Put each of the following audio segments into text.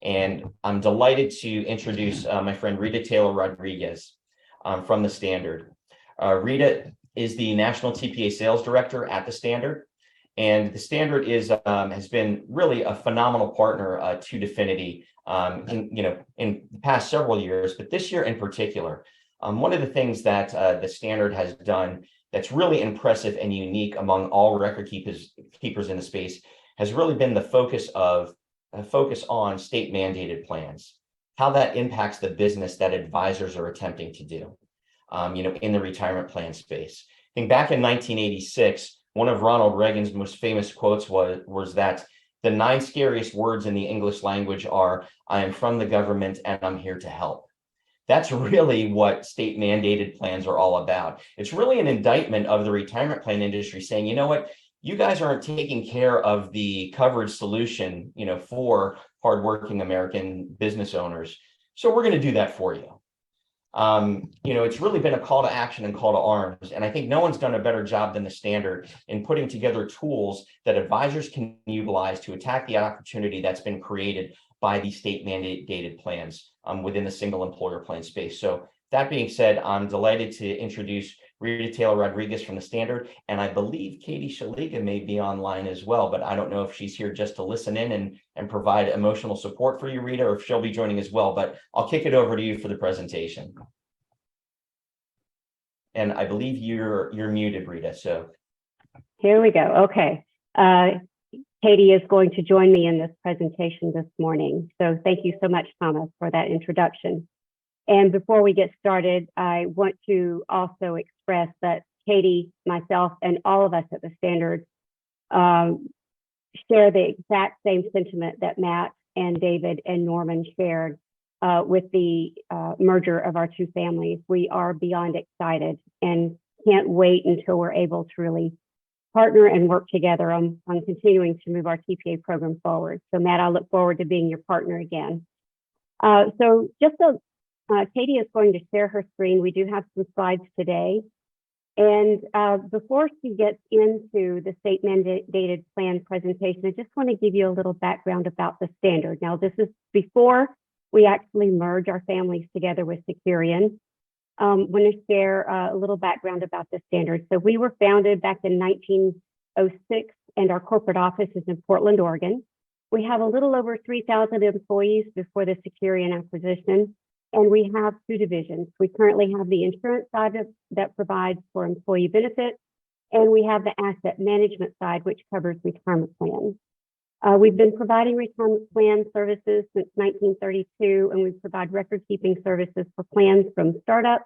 And I'm delighted to introduce my friend Rita Taylor Rodriguez from the Standard. Rita is the National TPA Sales Director at the Standard. And the Standard has been really a phenomenal partner to Definiti in the past several years, but this year in particular. One of the things that the Standard has done that's really impressive and unique among all record keepers in the space has really been the focus on state mandated plans, how that impacts the business that advisors are attempting to do, in the retirement plan space. I think back in 1986, one of Ronald Reagan's most famous quotes was that the 9 scariest words in the English language are, "I am from the government and I'm here to help." That's really what state mandated plans are all about. It's really an indictment of the retirement plan industry saying, you know what, you guys aren't taking care of the coverage solution, for hardworking American business owners. So we're going to do that for you. It's really been a call to action and call to arms. And I think no one's done a better job than the Standard in putting together tools that advisors can utilize to attack the opportunity that's been created by these state mandated plans within the single employer plan space. So that being said, I'm delighted to introduce Rita Taylor Rodriguez from the Standard, and I believe Katie Shaliga may be online as well, but I don't know if she's here just to listen in and provide emotional support for you, Rita, or if she'll be joining as well, but I'll kick it over to you for the presentation. And I believe you're muted, Rita, so. Here we go, okay. Katie is going to join me in this presentation this morning. So thank you so much, Thomas, for that introduction. And before we get started, I want to also express that Katie, myself, and all of us at the Standard share the exact same sentiment that Matt and David and Norman shared with the merger of our two families. We are beyond excited and can't wait until we're able to really partner and work together on continuing to move our TPA program forward. So Matt, I look forward to being your partner again. Katie is going to share her screen. We do have some slides today. And before she gets into the state mandated plan presentation, I just want to give you a little background about the Standard. Now, this is before we actually merge our families together with Securian. I want to share a little background about the Standard. So we were founded back in 1906, and our corporate office is in Portland, Oregon. We have a little over 3,000 employees before the Securian acquisition, and we have 2 divisions. We currently have the insurance side that provides for employee benefits, and we have the asset management side, which covers retirement plans. We've been providing retirement plan services since 1932, and we provide record-keeping services for plans from startup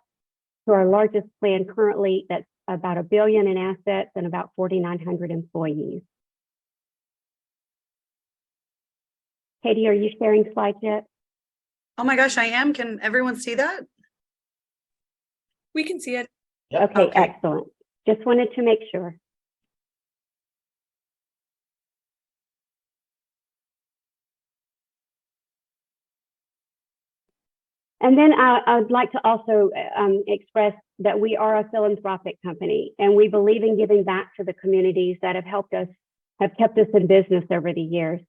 to our largest plan currently that's about $1 billion in assets and about 4,900 employees. Katie, are you sharing slides yet? Oh my gosh, I am. Can everyone see that? We can see it. Yep. Okay, excellent. Just wanted to make sure. And then I would like to also express that we are a philanthropic company, and we believe in giving back to the communities that have kept us in business over the years.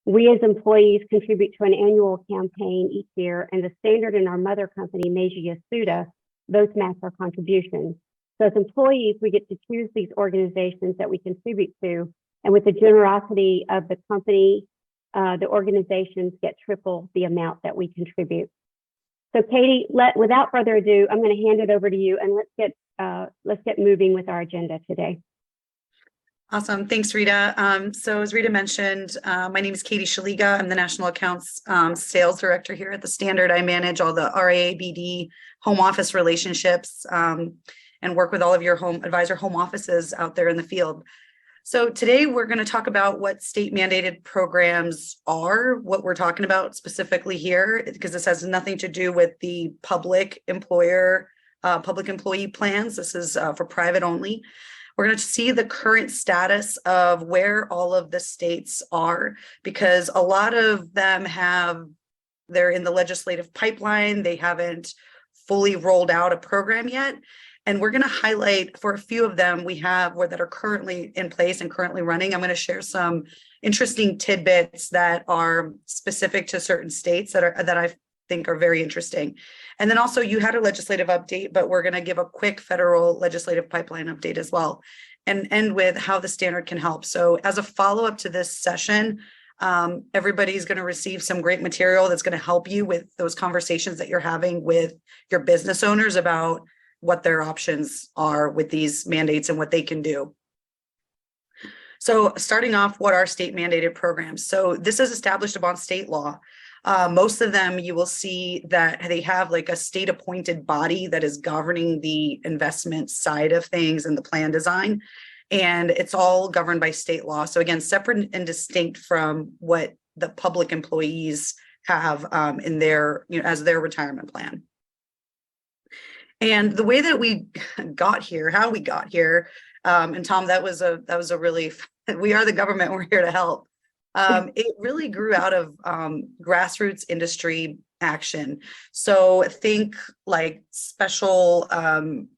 We as employees contribute to an annual campaign each year, and the Standard and our mother company, Meiji Yasuda, both match our contributions. So as employees, we get to choose these organizations that we contribute to, and with the generosity of the company, the organizations get triple the amount that we contribute. So Katie, without further ado, I'm going to hand it over to you, and let's get moving with our agenda today. Awesome. Thanks, Rita. So as Rita mentioned, my name is Katie Shaliga. I'm the National Accounts Sales Director here at the Standard. I manage all the RABD home office relationships and work with all of your advisor home offices out there in the field. So today we're going to talk about what state mandated programs are, what we're talking about specifically here, because this has nothing to do with the public employee plans. This is for private only. We're going to see the current status of where all of the states are, because a lot of them they're in the legislative pipeline. They haven't fully rolled out a program yet. And we're going to highlight for a few of them we have where that are currently in place and currently running. I'm going to share some interesting tidbits that are specific to certain states that I think are very interesting. And then also you had a legislative update, but we're going to give a quick federal legislative pipeline update as well, and end with how the standard can help. So as a follow-up to this session, everybody's going to receive some great material that's going to help you with those conversations that you're having with your business owners about what their options are with these mandates and what they can do. So starting off, what are state mandated programs? So this is established upon state law. Most of them you will see that they have like a state appointed body that is governing the investment side of things and the plan design. And it's all governed by state law. So again, separate and distinct from what the public employees have in their, as their retirement plan. And the way that we got here, how we got here, and Tom, that was a really, we are the government, we're here to help. It really grew out of grassroots industry action. So think like special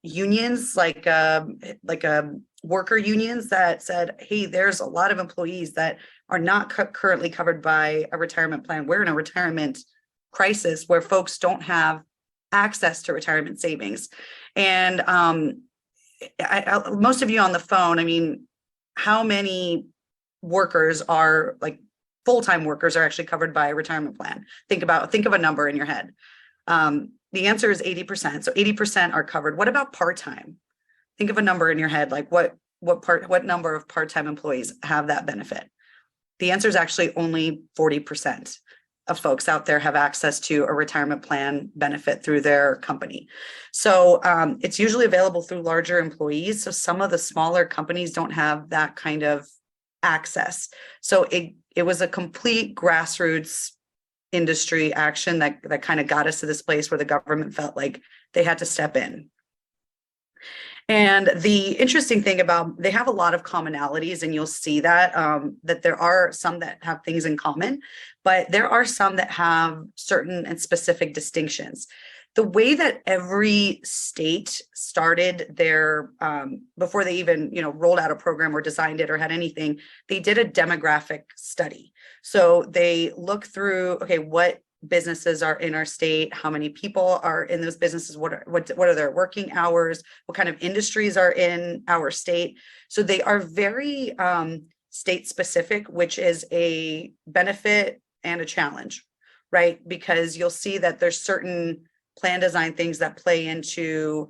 unions, like worker unions that said, hey, there's a lot of employees that are not currently covered by a retirement plan. We're in a retirement crisis where folks don't have access to retirement savings. And most of you on the phone, I mean, how many workers are like full-time workers are actually covered by a retirement plan? Think of a number in your head. The answer is 80%. So 80% are covered. What about part-time? Think of a number in your head, like what number of part-time employees have that benefit? The answer is actually only 40% of folks out there have access to a retirement plan benefit through their company. So it's usually available through larger employees. So some of the smaller companies don't have that kind of access. So it was a complete grassroots industry action that kind of got us to this place where the government felt like they had to step in. And the interesting thing about, they have a lot of commonalities, and you'll see that that there are some that have things in common, but there are some that have certain and specific distinctions. The way that every state started their, before they even rolled out a program or designed it or had anything, they did a demographic study. So they look through, okay, what businesses are in our state, how many people are in those businesses, what are their working hours, what kind of industries are in our state. So they are very state specific, which is a benefit and a challenge, right? Because you'll see that there's certain plan design things that play into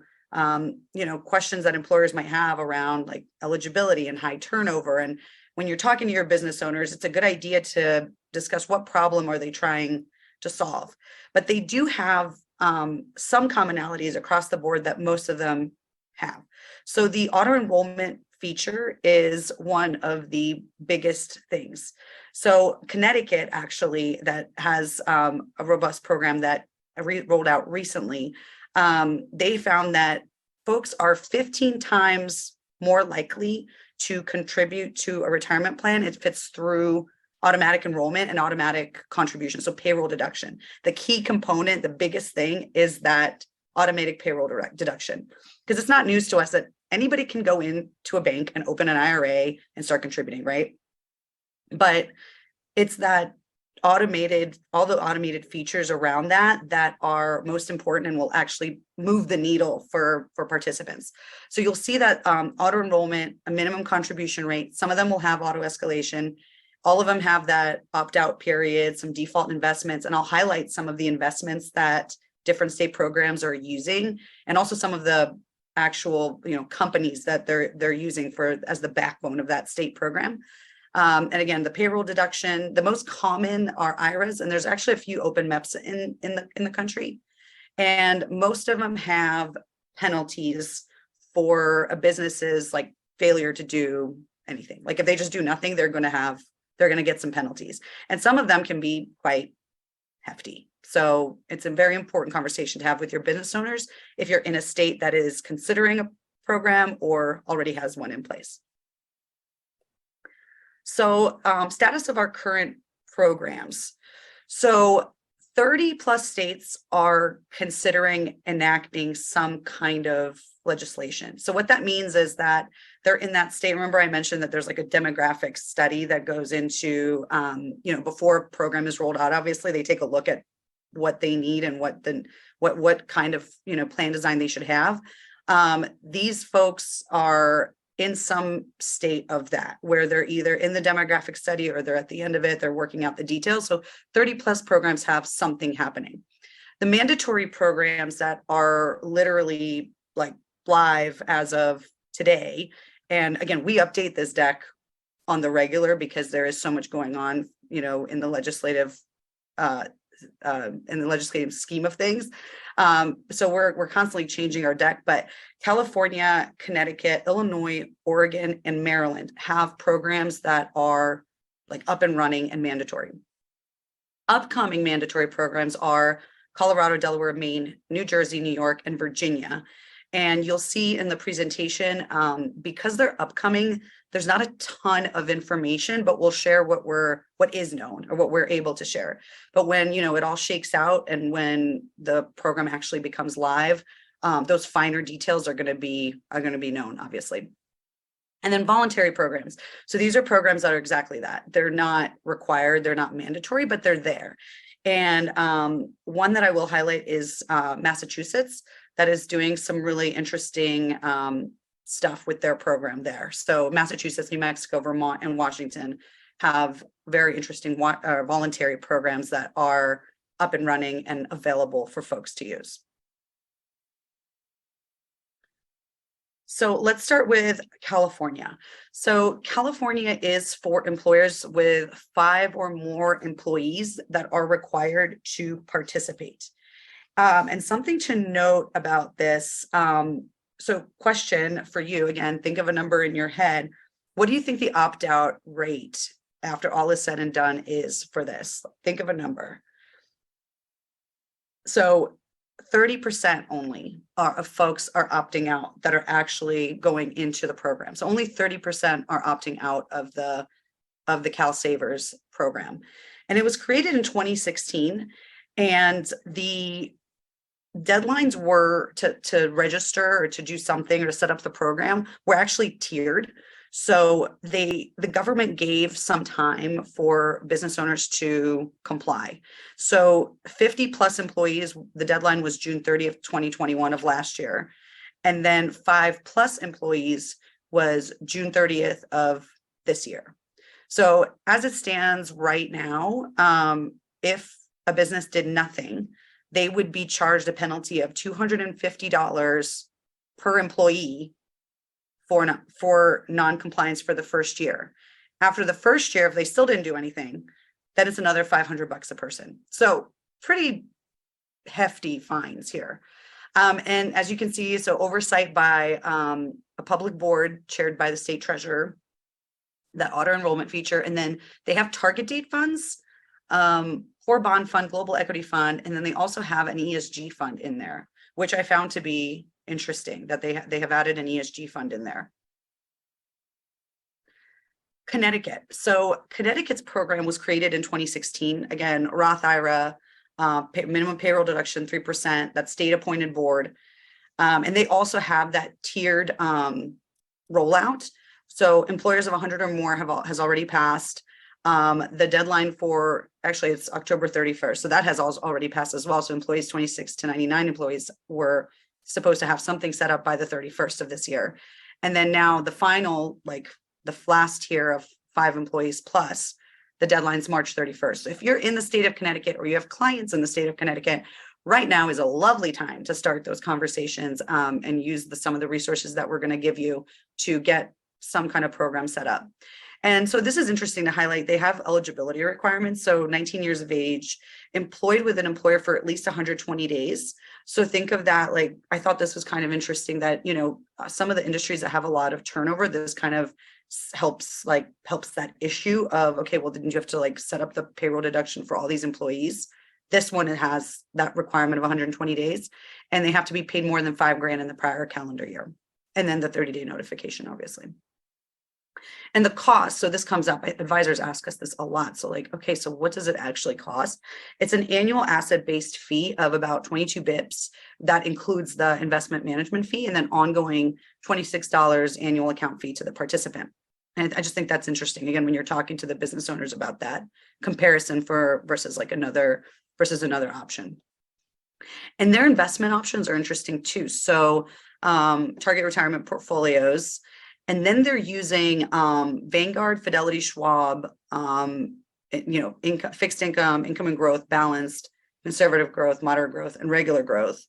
questions that employers might have around like eligibility and high turnover. And when you're talking to your business owners, it's a good idea to discuss what problem are they trying to solve. But they do have some commonalities across the board that most of them have. So the auto enrollment feature is one of the biggest things. So Connecticut actually, that has a robust program that rolled out recently, they found that folks are 15 times more likely to contribute to a retirement plan. It fits through automatic enrollment and automatic contribution, so payroll deduction. The key component, the biggest thing, is that automatic payroll deduction, because it's not news to us that anybody can go into a bank and open an IRA and start contributing, right? But it's that automated, all the automated features around that are most important and will actually move the needle for participants. So you'll see that auto enrollment, a minimum contribution rate, some of them will have auto escalation. All of them have that opt-out period, some default investments, and I'll highlight some of the investments that different state programs are using, and also some of the actual companies that they're using as the backbone of that state program. And again, the payroll deduction, the most common are IRAs, and there's actually a few open MEPs in the country, and most of them have penalties for a business's like failure to do anything. Like if they just do nothing, they're going to get some penalties, and some of them can be quite hefty. So it's a very important conversation to have with your business owners if you're in a state that is considering a program or already has one in place. So status of our current programs. So 30 plus states are considering enacting some kind of legislation. So what that means is that they're in that state. Remember, I mentioned that there's like a demographic study that goes into, before a program is rolled out, obviously they take a look at what they need and what kind of, plan design they should have. These folks are in some state of that, where they're either in the demographic study or they're at the end of it, they're working out the details. So 30 plus programs have something happening. The mandatory programs that are literally like live as of today. And again, we update this deck on the regular because there is so much going on, in the legislative scheme of things. So we're constantly changing our deck, but California, Connecticut, Illinois, Oregon, and Maryland have programs that are like up and running and mandatory. Upcoming mandatory programs are Colorado, Delaware, Maine, New Jersey, New York, and Virginia. And you'll see in the presentation, because they're upcoming, there's not a ton of information, but we'll share what is known or what we're able to share. But when, it all shakes out and when the program actually becomes live, those finer details are going to be known, obviously. And then voluntary programs. So these are programs that are exactly that. They're not required, they're not mandatory, but they're there. And one that I will highlight is Massachusetts, that is doing some really interesting stuff with their program there. So Massachusetts, New Mexico, Vermont, and Washington have very interesting voluntary programs that are up and running and available for folks to use. So let's start with California. So California is for employers with 5 or more employees that are required to participate. And something to note about this, so question for you, again, think of a number in your head. What do you think the opt-out rate after all is said and done is for this? Think of a number. So 30% only of folks are opting out that are actually going into the program. So only 30% are opting out of the Cal Savers program. And it was created in 2016. And the deadlines were to register or to do something or to set up the program were actually tiered. So the government gave some time for business owners to comply. So 50 plus employees, the deadline was June 30th, 2021 of last year. And then 5 plus employees was June 30th of this year. So as it stands right now, if a business did nothing, they would be charged a penalty of $250 per employee for non-compliance for the first year. After the first year, if they still didn't do anything, then it's another $500 a person. So pretty hefty fines here. And as you can see, so oversight by a public board chaired by the state treasurer, that auto enrollment feature, and then they have target date funds, core bond fund, global equity fund, and then they also have an ESG fund in there, which I found to be interesting that they have added an ESG fund in there. Connecticut. So Connecticut's program was created in 2016. Again, Roth IRA, minimum payroll deduction 3%, that state appointed board. And they also have that tiered rollout. So employers of 100 or more has already passed. The deadline for, actually it's October 31st. So that has already passed as well. So employees 26 to 99 employees were supposed to have something set up by the 31st of this year. And then now the final, like the last tier of 5 employees plus, the deadline's March 31st. So if you're in the state of Connecticut or you have clients in the state of Connecticut, right now is a lovely time to start those conversations and use some of the resources that we're going to give you to get some kind of program set up. And so this is interesting to highlight. They have eligibility requirements. So 19 years of age, employed with an employer for at least 120 days. So think of that, like, I thought this was kind of interesting that, some of the industries that have a lot of turnover, this kind of helps that issue of, okay, well, didn't you have to set up the payroll deduction for all these employees? This one, it has that requirement of 120 days, and they have to be paid more than $5,000 in the prior calendar year. And then the 30-day notification, obviously. And the cost, so this comes up, advisors ask us this a lot. So like, okay, so what does it actually cost? It's an annual asset-based fee of about 22 bips. That includes the investment management fee and then ongoing $26 annual account fee to the participant. And I just think that's interesting. Again, when you're talking to the business owners about that comparison versus another option. And their investment options are interesting too. So target retirement portfolios. And then they're using Vanguard, Fidelity, Schwab, fixed income, income and growth, balanced, conservative growth, moderate growth, and regular growth,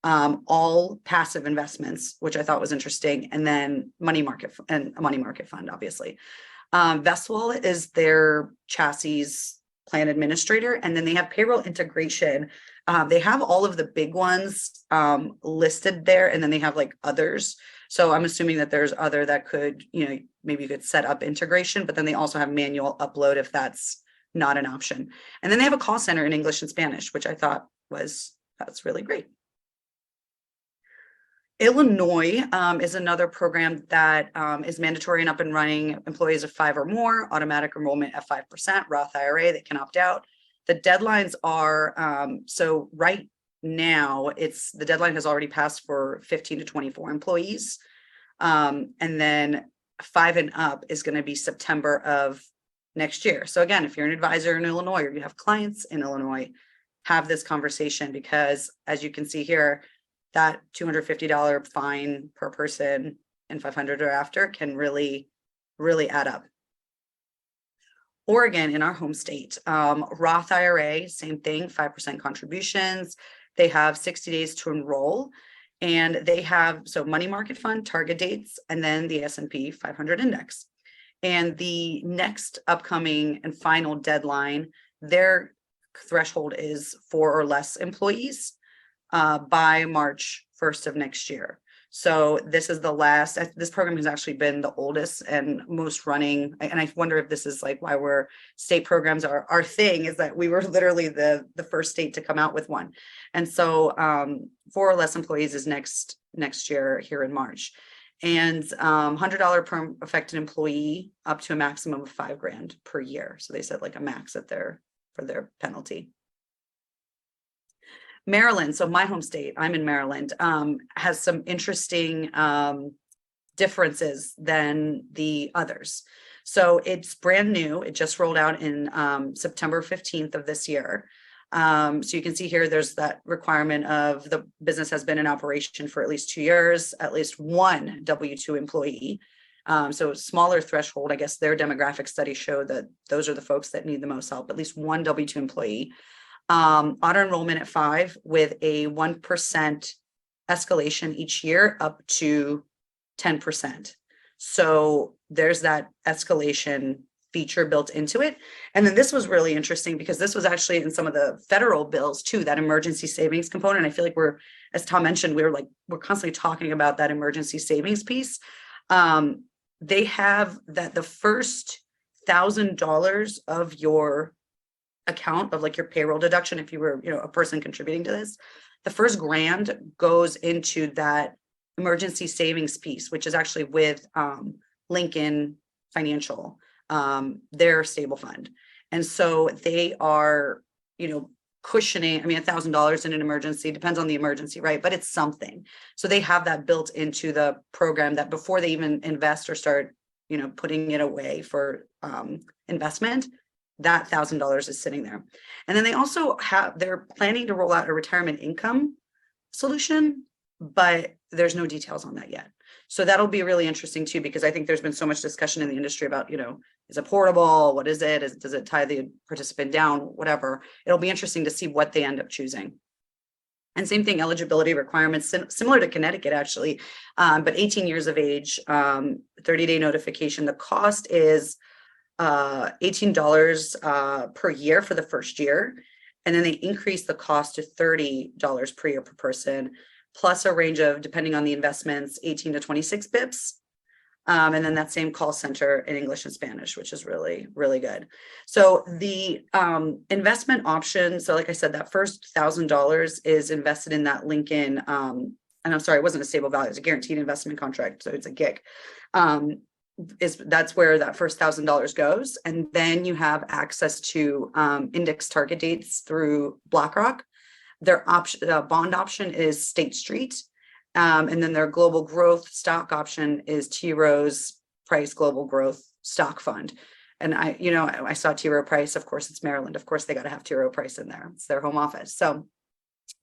all passive investments, which I thought was interesting. And then money market and a money market fund, obviously. Vestwall is their chassis plan administrator, and then they have payroll integration. They have all of the big ones listed there, and then they have like others. So I'm assuming that there's other that could, maybe you could set up integration, but then they also have manual upload if that's not an option. And then they have a call center in English and Spanish, which I thought that's really great. Illinois is another program that is mandatory and up and running. Employees of 5 or more, automatic enrollment at 5%, Roth IRA, they can opt out. The deadlines are, so right now the deadline has already passed for 15 to 24 employees. And then 5 and up is going to be September of next year. So again, if you're an advisor in Illinois or you have clients in Illinois, have this conversation, because as you can see here, that $250 fine per person and $500 or after can really, really add up. Oregon, in our home state, Roth IRA, same thing, 5% contributions. They have 60 days to enroll, and they have, so money market fund, target dates, and then the S&P 500 index. And the next upcoming and final deadline, their threshold is 4 or less employees by March 1st of next year. So this is the last, this program has actually been the oldest and most running. And I wonder if this is like why state programs are our thing, is that we were literally the first state to come out with one. And so 4 or less employees is next year here in March. And $100 per affected employee up to a maximum of $5,000 per year. So they said like a max for their penalty. Maryland, so my home state, I'm in Maryland, has some interesting differences than the others. So it's brand new. It just rolled out in September 15th of this year. So you can see here, there's that requirement of the business has been in operation for at least 2 years, at least one W-2 employee. So smaller threshold, I guess their demographic study showed that those are the folks that need the most help, at least one W-2 employee. Auto enrollment at 5 with a 1% escalation each year up to 10%. So there's that escalation feature built into it. And then this was really interesting because this was actually in some of the federal bills too, that emergency savings component. I feel like as Tom mentioned, we're constantly talking about that emergency savings piece. They have that the first $1,000 of your account of like your payroll deduction, if you were, a person contributing to this, the first $1,000 goes into that emergency savings piece, which is actually with Lincoln Financial, their stable fund. And so they are, cushioning, $1,000 in an emergency, depends on the emergency, right? But it's something. So they have that built into the program that before they even invest or start, putting it away for investment, that $1,000 is sitting there. And then they also they're planning to roll out a retirement income solution, but there's no details on that yet. So that'll be really interesting too, because I think there's been so much discussion in the industry about, is it portable? What is it? Does it tie the participant down? Whatever. It'll be interesting to see what they end up choosing. And same thing, eligibility requirements, similar to Connecticut actually, but 18 years of age, 30-day notification. The cost is $18 per year for the first year. And then they increase the cost to $30 per year per person, plus a range of, depending on the investments, 18 to 26 bips. And then that same call center in English and Spanish, which is really, really good. So the investment option, so like I said, that first $1,000 is invested in that Lincoln, and I'm sorry, it wasn't a stable value, it's a guaranteed investment contract, so it's a GIC. that's where that first $1,000 goes. And then you have access to index target dates through BlackRock. Their option, bond option is State Street. And then their global growth stock option is T. Rowe's Price Global Growth Stock Fund. And I saw T. Rowe Price, of course, it's Maryland. Of course, they got to have T. Rowe Price in there. It's their home office. So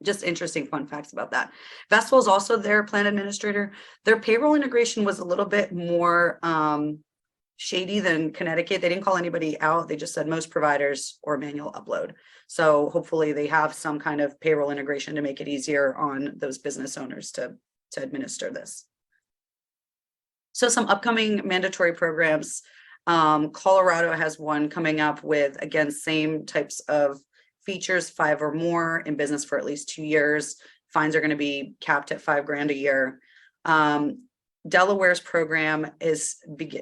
just interesting fun facts about that. Vestwell is also their plan administrator. Their payroll integration was a little bit more shady than Connecticut. They didn't call anybody out. They just said most providers or manual upload. So hopefully they have some kind of payroll integration to make it easier on those business owners to administer this. So some upcoming mandatory programs. Colorado has one coming up with, again, same types of features, 5 or more in business for at least 2 years. Fines are going to be capped at $5,000 a year. Delaware's program is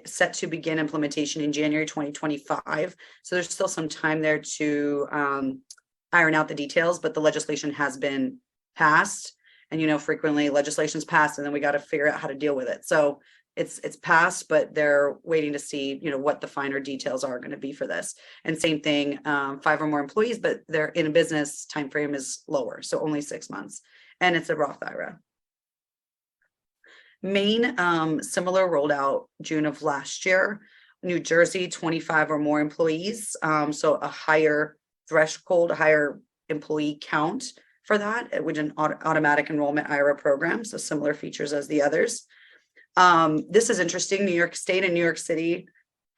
set to begin implementation in January 2025. So there's still some time there to iron out the details, but the legislation has been passed. And, frequently legislation's passed and then we got to figure out how to deal with it. So it's passed, but they're waiting to see, what the finer details are going to be for this. And same thing, 5 or more employees, but they're in a business timeframe is lower. So only 6 months, and it's a Roth IRA. Maine, similar, rolled out June of last year. New Jersey, 25 or more employees. So a higher threshold, a higher employee count for that, with an automatic enrollment IRA program. So similar features as the others. This is interesting. New York State and New York City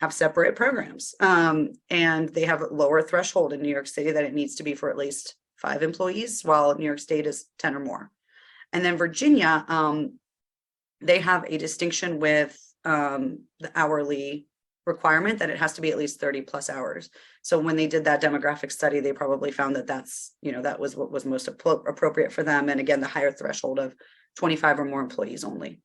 have separate programs. And they have a lower threshold in New York City that it needs to be for at least 5 employees, while New York State is 10 or more. And then Virginia, they have a distinction with the hourly requirement that it has to be at least 30 plus hours. So when they did that demographic study, they probably found that that was what was most appropriate for them. And again, the higher threshold of 25 or more employees only.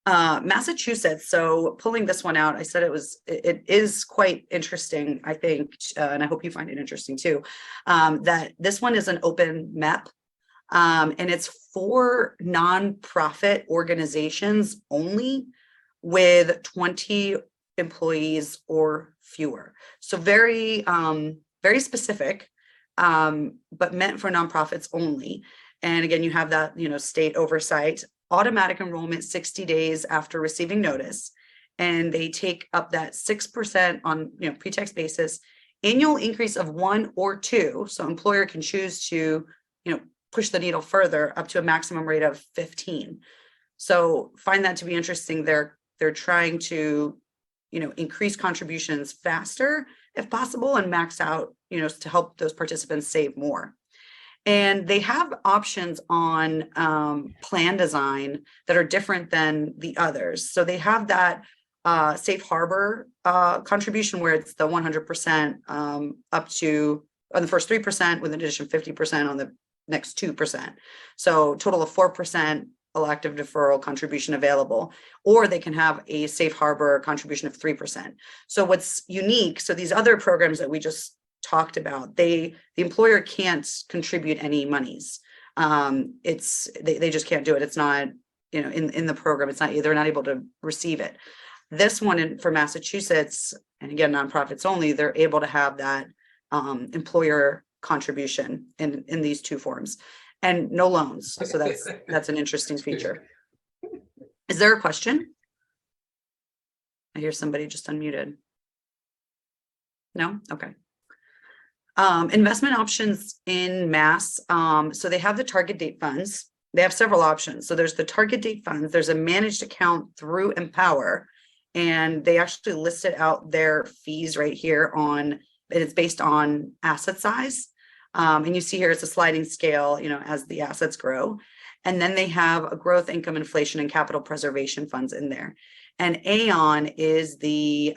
Massachusetts. So pulling this one out, I said it is quite interesting, I think, and I hope you find it interesting too, that this one is an open MEP. And it's for nonprofit organizations only with 20 employees or fewer. So very, very specific, but meant for nonprofits only. And again, you have that, state oversight, automatic enrollment 60 days after receiving notice. And they take up that 6% on, pre-tax basis, annual increase of 1 or 2. So employer can choose to, push the needle further up to a maximum rate of 15. So find that to be interesting. They're trying to, increase contributions faster if possible and max out, to help those participants save more. And they have options on plan design that are different than the others. So they have that safe harbor contribution where it's the 100% up to on the first 3% with an addition 50% on the next 2%. So total of 4% elective deferral contribution available, or they can have a safe harbor contribution of 3%. So what's unique, so these other programs that we just talked about, the employer can't contribute any monies. They just can't do it. It's not, in the program, it's not, they're not able to receive it. This one for Massachusetts, and again, nonprofits only, they're able to have that employer contribution in these 2 forms, and no loans. So that's an interesting feature. Is there a question? I hear somebody just unmuted. No? Okay. Investment options in Mass. So they have the target date funds. They have several options. So there's the target date funds. There's a managed account through Empower, and they actually listed out their fees right here it's based on asset size. And you see here, it's a sliding scale, as the assets grow. And then they have a growth, income, inflation, and capital preservation funds in there. And Aon is the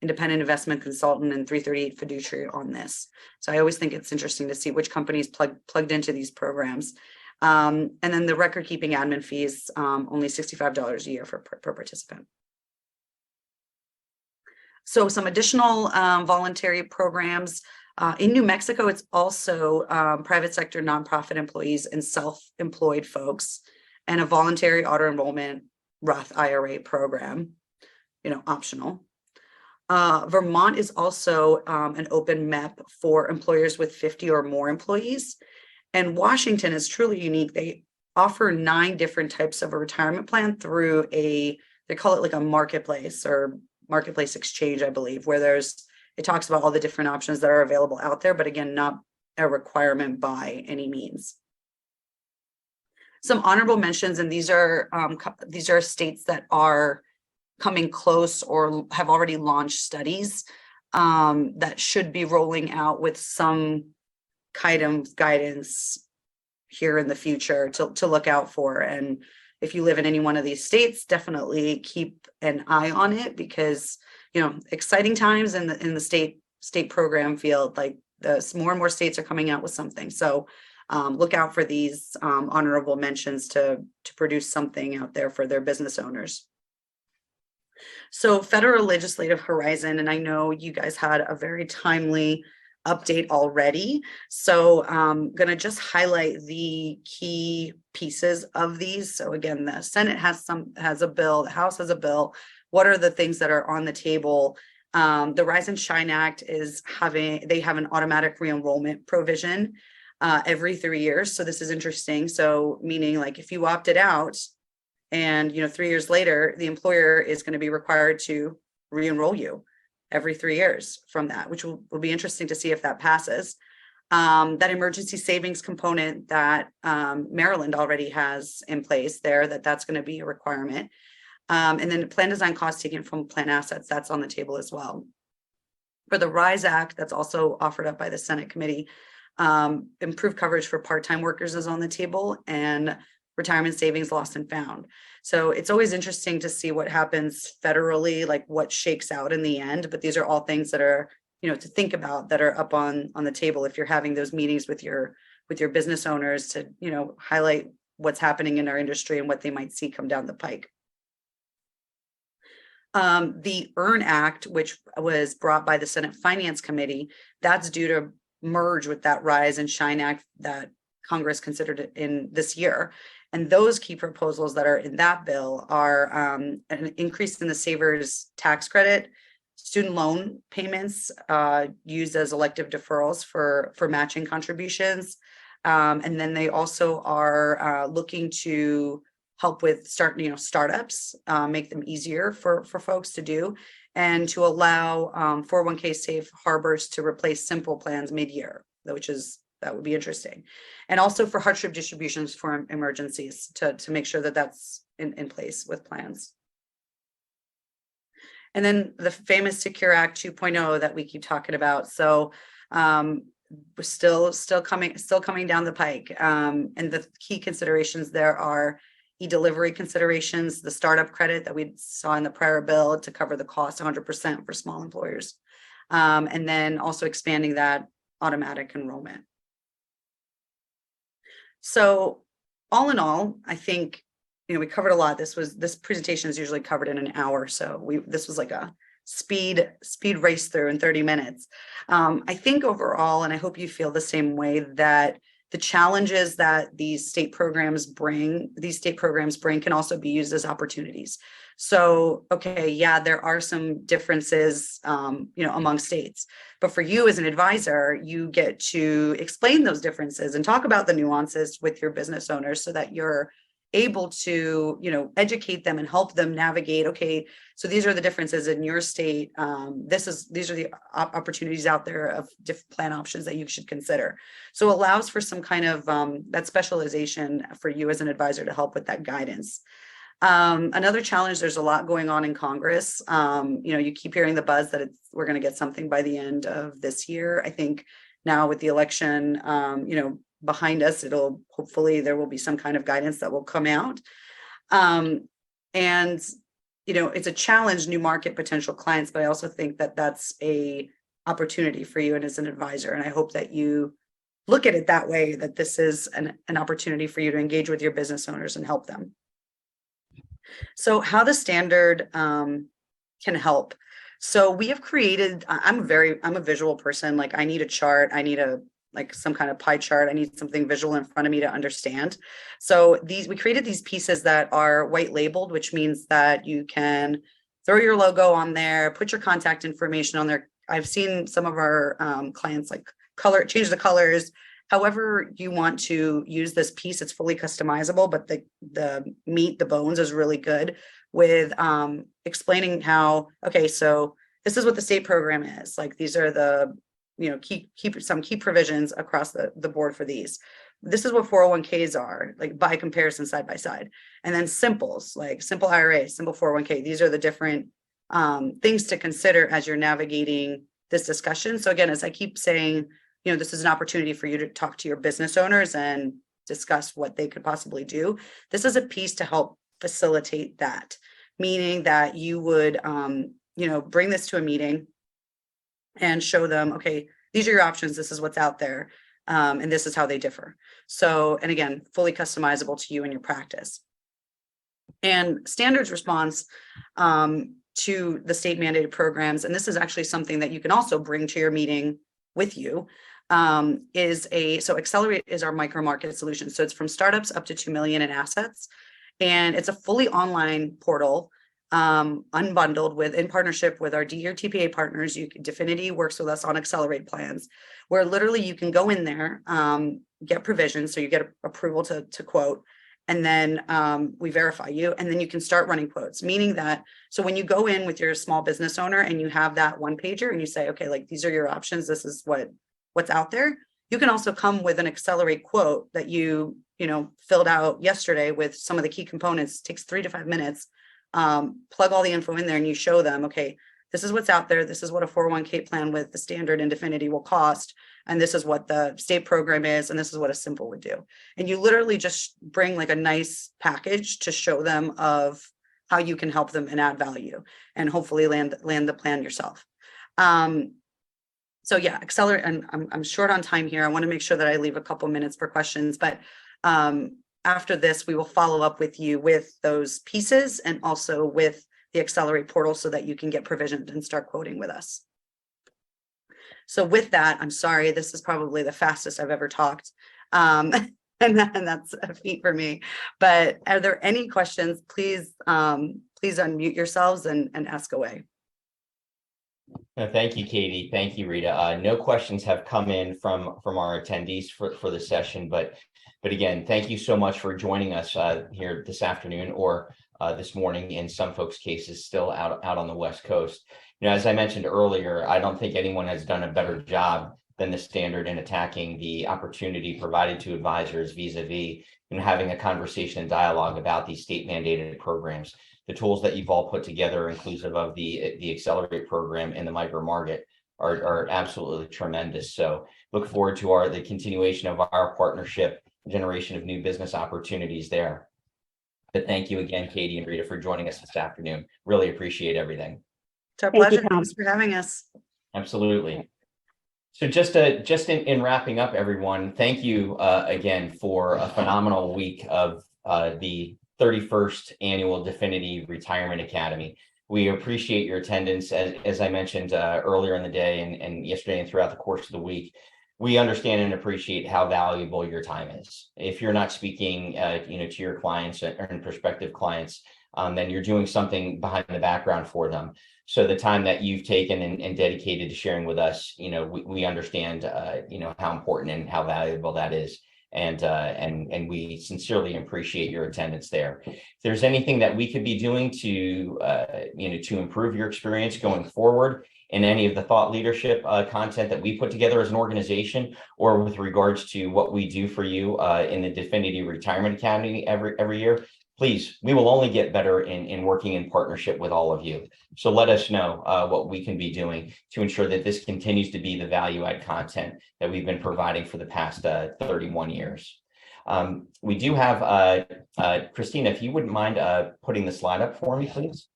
independent investment consultant and 338 fiduciary on this. So I always think it's interesting to see which companies plugged into these programs. And then the record keeping admin fees, only $65 a year per participant. So some additional voluntary programs. In New Mexico, it's also private sector nonprofit employees and self-employed folks, and a voluntary auto enrollment Roth IRA program, optional. Vermont is also an open MEP for employers with 50 or more employees. And Washington is truly unique. They offer 9 different types of a retirement plan through they call it like a marketplace or marketplace exchange, I believe, where it talks about all the different options that are available out there, but again, not a requirement by any means. Some honorable mentions, and these are states that are coming close or have already launched studies that should be rolling out with some kind of guidance here in the future to look out for. And if you live in any one of these states, definitely keep an eye on it, because exciting times in the state program field. Like more and more states are coming out with something. So look out for these honorable mentions to produce something out there for their business owners. So federal legislative horizon, and I know you guys had a very timely update already. So I'm going to just highlight the key pieces of these. So again, the Senate has a bill, the House has a bill. What are the things that are on the table? The Rise and Shine Act they have an automatic re-enrollment provision every 3 years. So this is interesting. So meaning like if you opted out and 3 years later, the employer is going to be required to re-enroll you every 3 years from that, which will be interesting to see if that passes. That emergency savings component that Maryland already has in place there, that's going to be a requirement. And then plan design costs taken from plan assets, that's on the table as well. For the RISE Act, that's also offered up by the Senate committee. Improved coverage for part-time workers is on the table, and retirement savings lost and found. So it's always interesting to see what happens federally, like what shakes out in the end. But these are all things that are, to think about, that are up on the table if you're having those meetings with your business owners to, highlight what's happening in our industry and what they might see come down the pike. The EARN Act, which was brought by the Senate Finance Committee, that's due to merge with that Rise and Shine Act that Congress considered it in this year. And those key proposals that are in that bill are an increase in the savers tax credit, student loan payments used as elective deferrals for matching contributions. And then they also are looking to help with startups, make them easier for folks to do, and to allow 401k safe harbors to replace simple plans mid-year, that would be interesting. And also for hardship distributions for emergencies to make sure that that's in place with plans. And then the famous Secure Act 2.0 that we keep talking about. So we're still coming down the pike. And the key considerations there are e-delivery considerations, the startup credit that we saw in the prior bill to cover the cost 100% for small employers. And then also expanding that automatic enrollment. So all in all, I think, we covered a lot. This presentation is usually covered in an hour. So this was like a speed race through in 30 minutes. I think overall, and I hope you feel the same way, that the challenges that these state programs bring can also be used as opportunities. So, okay, yeah, there are some differences, among states, but for you as an advisor, you get to explain those differences and talk about the nuances with your business owners so that you're able to, educate them and help them navigate. Okay, so these are the differences in your state. These are the opportunities out there of different plan options that you should consider. So it allows for some kind of that specialization for you as an advisor to help with that guidance. Another challenge, there's a lot going on in Congress. You keep hearing the buzz that we're going to get something by the end of this year. I think now with the election, behind us, hopefully there will be some kind of guidance that will come out. And it's a challenge, new market potential clients, but I also think that that's a opportunity for you and as an advisor. And I hope that you look at it that way, that this is an opportunity for you to engage with your business owners and help them. So how the standard can help. So we have created, I'm a visual person. Like I need a chart, I need a like some kind of pie chart. I need something visual in front of me to understand. So we created these pieces that are white labeled, which means that you can throw your logo on there, put your contact information on there. I've seen some of our clients like change the colors. However you want to use this piece, it's fully customizable, but the meat, the bones is really good with explaining how, okay, so this is what the state program is. Like, these are the, some key provisions across the board for these. This is what 401ks are, like by comparison, side by side. And then simples, like simple IRA, simple 401k. These are the different things to consider as you're navigating this discussion. So again, as I keep saying, this is an opportunity for you to talk to your business owners and discuss what they could possibly do. This is a piece to help facilitate that, meaning that you would, bring this to a meeting and show them, okay, these are your options. This is what's out there. And this is how they differ. So, and again, fully customizable to you and your practice. And standards response to the state mandated programs, and this is actually something that you can also bring to your meeting with you, so Accelerate is our micro market solution. So it's from startups up to 2 million in assets. And it's a fully online portal, unbundled in partnership with our DER TPA partners. Definiti works with us on Accelerate plans, where literally you can go in there, get provisions. So you get approval to quote, and then we verify you, and then you can start running quotes, meaning that, so when you go in with your small business owner and you have that one pager and you say, okay, like, these are your options, this is what's out there, you can also come with an Accelerate quote that you filled out yesterday with some of the key components. It takes 3 to 5 minutes, plug all the info in there, and you show them, okay, this is what's out there, this is what a 401k plan with the standard and Definiti will cost, and this is what the state program is, and this is what a simple would do. And you literally just bring like a nice package to show them of how you can help them and add value, and hopefully land the plan yourself. So yeah, Accelerate, and I'm short on time here. I want to make sure that I leave a couple minutes for questions, but after this, we will follow up with you with those pieces and also with the Accelerate portal so that you can get provisioned and start quoting with us. So with that, I'm sorry, this is probably the fastest I've ever talked. And that's a feat for me. But are there any questions? Please unmute yourselves and ask away. Thank you, Katie. Thank you, Rita. No questions have come in from our attendees for the session, but again, thank you so much for joining us here this afternoon or this morning. In some folks' cases, still out on the West Coast. As I mentioned earlier, I don't think anyone has done a better job than the standard in attacking the opportunity provided to advisors vis-a-vis having a conversation and dialogue about these state mandated programs. The tools that you've all put together, inclusive of the Accelerate program and the micro market, are absolutely tremendous. So look forward to the continuation of our partnership, generation of new business opportunities there. But thank you again, Katie and Rita, for joining us this afternoon. Really appreciate everything. It's our pleasure. Thanks for having us. Absolutely. So just in wrapping up, everyone, thank you again for a phenomenal week of the 31st annual Definiti Retirement Academy. We appreciate your attendance. As I mentioned earlier in the day and yesterday and throughout the course of the week, we understand and appreciate how valuable your time is. If you're not speaking, to your clients and prospective clients, then you're doing something behind the background for them. So the time that you've taken and dedicated to sharing with us, we understand, how important and how valuable that is. And we sincerely appreciate your attendance there. If there's anything that we could be doing to improve your experience going forward in any of the thought leadership content that we put together as an organization, or with regards to what we do for you in the Definiti Retirement Academy every year, please, we will only get better in working in partnership with all of you. So let us know what we can be doing to ensure that this continues to be the value add content that we've been providing for the past 31 years. We do have, Christina, if you wouldn't mind putting the slide up for me, please.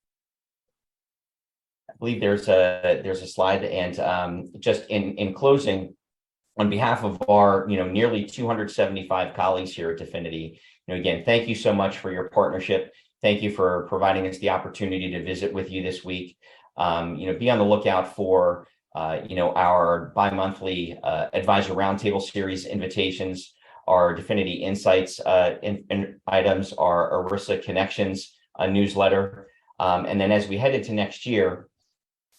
I believe there's a slide, and just in closing, on behalf of our nearly 275 colleagues here at Definiti, again, thank you so much for your partnership. Thank you for providing us the opportunity to visit with you this week. Be on the lookout for our bi-monthly advisor roundtable series invitations, our Definiti Insights items, our ERISA Connections newsletter. And then as we head into next year,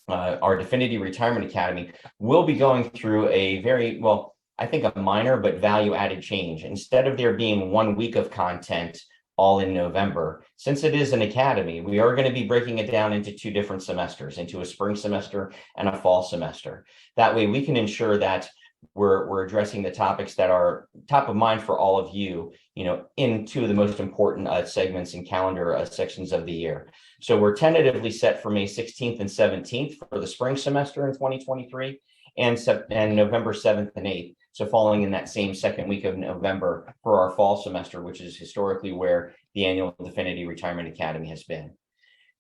our Definiti Retirement Academy will be going through a very, well, I think a minor but value-added change. Instead of there being 1 week of content all in November, since it is an academy, we are going to be breaking it down into 2 different semesters, into a spring semester and a fall semester. That way we can ensure that we're addressing the topics that are top of mind for all of you, in 2 of the most important segments and calendar sections of the year. So we're tentatively set for May 16th and 17th for the spring semester in 2023, and November 7th and 8th. So falling in that same second week of November for our fall semester, which is historically where the annual Definiti Retirement Academy has been.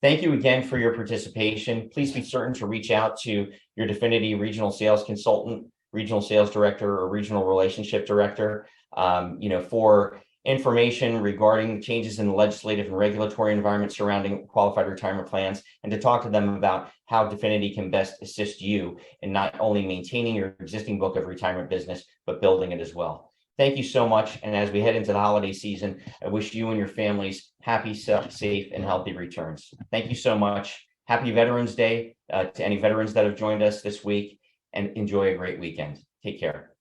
Thank you again for your participation. Please be certain to reach out to your Definiti regional sales consultant, regional sales director, or regional relationship director, for information regarding changes in the legislative and regulatory environment surrounding qualified retirement plans, and to talk to them about how Definiti can best assist you in not only maintaining your existing book of retirement business, but building it as well. Thank you so much. And as we head into the holiday season, I wish you and your families happy, safe, and healthy returns. Thank you so much. Happy Veterans Day to any veterans that have joined us this week, and enjoy a great weekend. Take care.